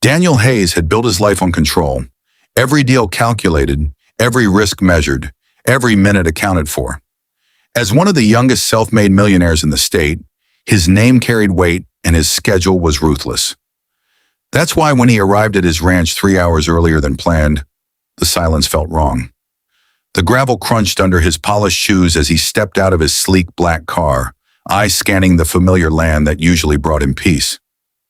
Daniel Hayes had built his life on control. Every deal calculated, every risk measured, every minute accounted for. As one of the youngest self-made millionaires in the state, his name carried weight and his schedule was ruthless. That's why when he arrived at his ranch 3 hours earlier than planned, the silence felt wrong. The gravel crunched under his polished shoes as he stepped out of his sleek black car, eyes scanning the familiar land that usually brought him peace.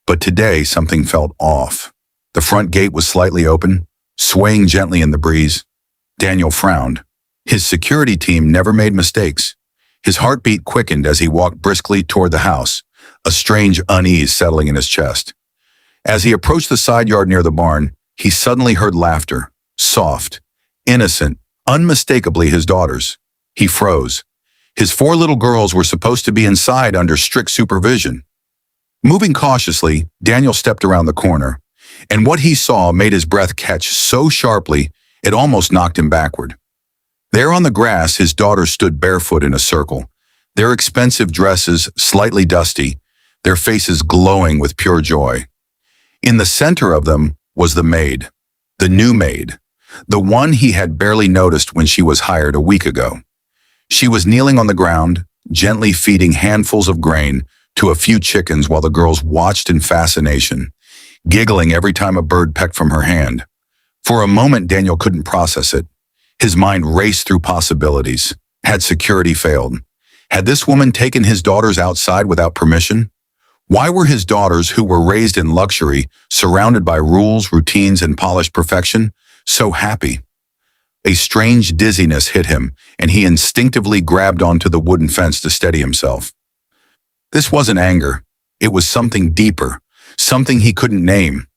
But today, something felt off. The front gate was slightly open, swaying gently in the breeze. Daniel frowned. His security team never made mistakes. His heartbeat quickened as he walked briskly toward the house, a strange unease settling in his chest. As he approached the side yard near the barn, he suddenly heard laughter, soft, innocent, unmistakably his daughter's. He froze. His 4 little girls were supposed to be inside under strict supervision. Moving cautiously, Daniel stepped around the corner, and what he saw made his breath catch so sharply it almost knocked him backward. There on the grass, his daughters stood barefoot in a circle, their expensive dresses slightly dusty, their faces glowing with pure joy. In the center of them was the maid, the new maid, the one he had barely noticed when she was hired a week ago. She was kneeling on the ground, gently feeding handfuls of grain to a few chickens while the girls watched in fascination, giggling every time a bird pecked from her hand. For a moment, Daniel couldn't process it. His mind raced through possibilities. Had security failed? Had this woman taken his daughters outside without permission? Why were his daughters, who were raised in luxury, surrounded by rules, routines, and polished perfection, so happy? A strange dizziness hit him, and he instinctively grabbed onto the wooden fence to steady himself. This wasn't anger. It was something deeper, something he couldn't name.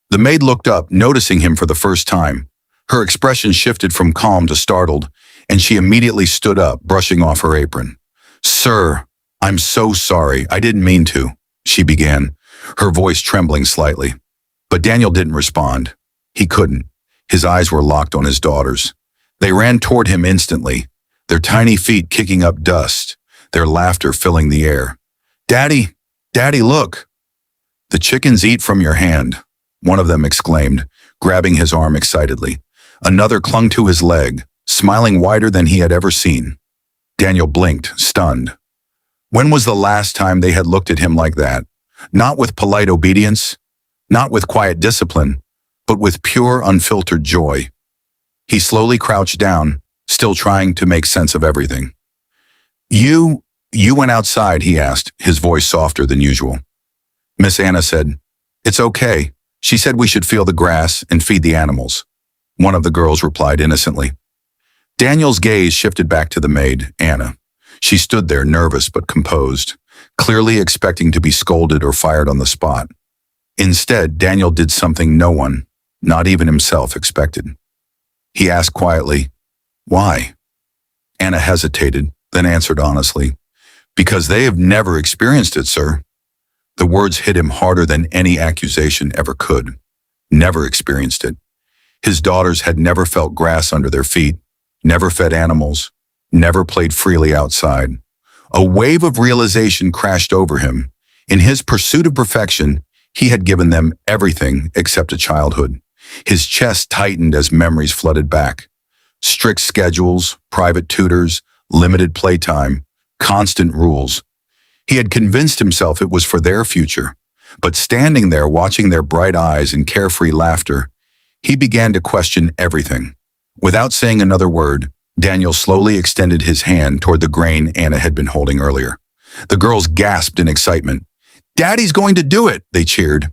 The maid looked up, noticing him for the first time. Her expression shifted from calm to startled, and she immediately stood up, brushing off her apron. "Sir, I'm so sorry. I didn't mean to," she began, her voice trembling slightly. But Daniel didn't respond. He couldn't. His eyes were locked on his daughters. They ran toward him instantly, their tiny feet kicking up dust, their laughter filling the air. "Daddy, Daddy, look!" "The chickens eat from your hand," one of them exclaimed, grabbing his arm excitedly. Another clung to his leg, smiling wider than he had ever seen. Daniel blinked, stunned. When was the last time they had looked at him like that? Not with polite obedience, not with quiet discipline, but with pure, unfiltered joy. He slowly crouched down, still trying to make sense of everything. You went outside," he asked, his voice softer than usual. Miss Anna said, "It's okay. She said we should feel the grass and feed the animals," one of the girls replied innocently. Daniel's gaze shifted back to the maid, Anna. She stood there, nervous but composed, clearly expecting to be scolded or fired on the spot. Instead, Daniel did something no one, not even himself, expected. He asked quietly, "Why?" Anna hesitated, then answered honestly, "Because they have never experienced it, sir." The words hit him harder than any accusation ever could. Never experienced it. His daughters had never felt grass under their feet, never fed animals, never played freely outside. A wave of realization crashed over him. In his pursuit of perfection, he had given them everything except a childhood. His chest tightened as memories flooded back. Strict schedules, private tutors, limited playtime, constant rules. He had convinced himself it was for their future, but standing there watching their bright eyes and carefree laughter, he began to question everything. Without saying another word, Daniel slowly extended his hand toward the grain Anna had been holding earlier. The girls gasped in excitement. "Daddy's going to do it!" they cheered.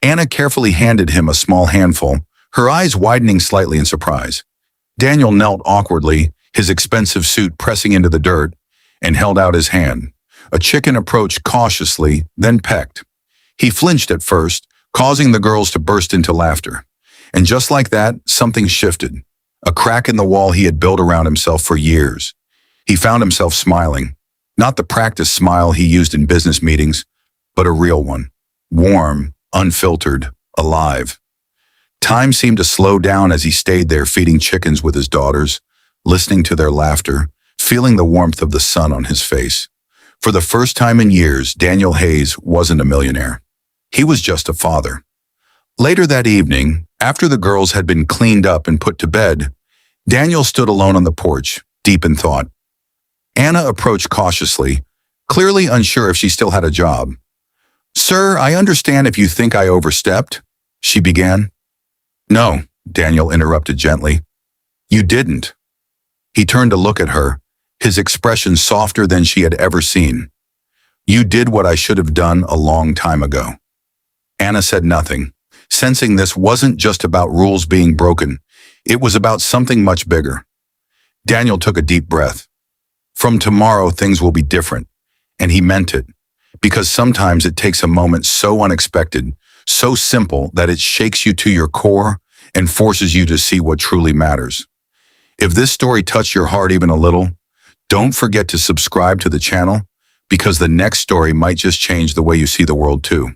Anna carefully handed him a small handful, her eyes widening slightly in surprise. Daniel knelt awkwardly, his expensive suit pressing into the dirt, and held out his hand. A chicken approached cautiously, then pecked. He flinched at first, causing the girls to burst into laughter. And just like that, something shifted. A crack in the wall he had built around himself for years. He found himself smiling. Not the practiced smile he used in business meetings, but a real one. Warm, unfiltered, alive. Time seemed to slow down as he stayed there feeding chickens with his daughters, listening to their laughter, feeling the warmth of the sun on his face. For the first time in years, Daniel Hayes wasn't a millionaire. He was just a father. Later that evening, after the girls had been cleaned up and put to bed, Daniel stood alone on the porch, deep in thought. Anna approached cautiously, clearly unsure if she still had a job. "Sir, I understand if you think I overstepped," she began. "No," Daniel interrupted gently. "You didn't." He turned to look at her, his expression softer than she had ever seen. "You did what I should have done a long time ago." Anna said nothing, sensing this wasn't just about rules being broken. It was about something much bigger. Daniel took a deep breath. From tomorrow, things will be different, and he meant it, because sometimes it takes a moment so unexpected, so simple that it shakes you to your core and forces you to see what truly matters. If this story touched your heart even a little, don't forget to subscribe to the channel, because the next story might just change the way you see the world too.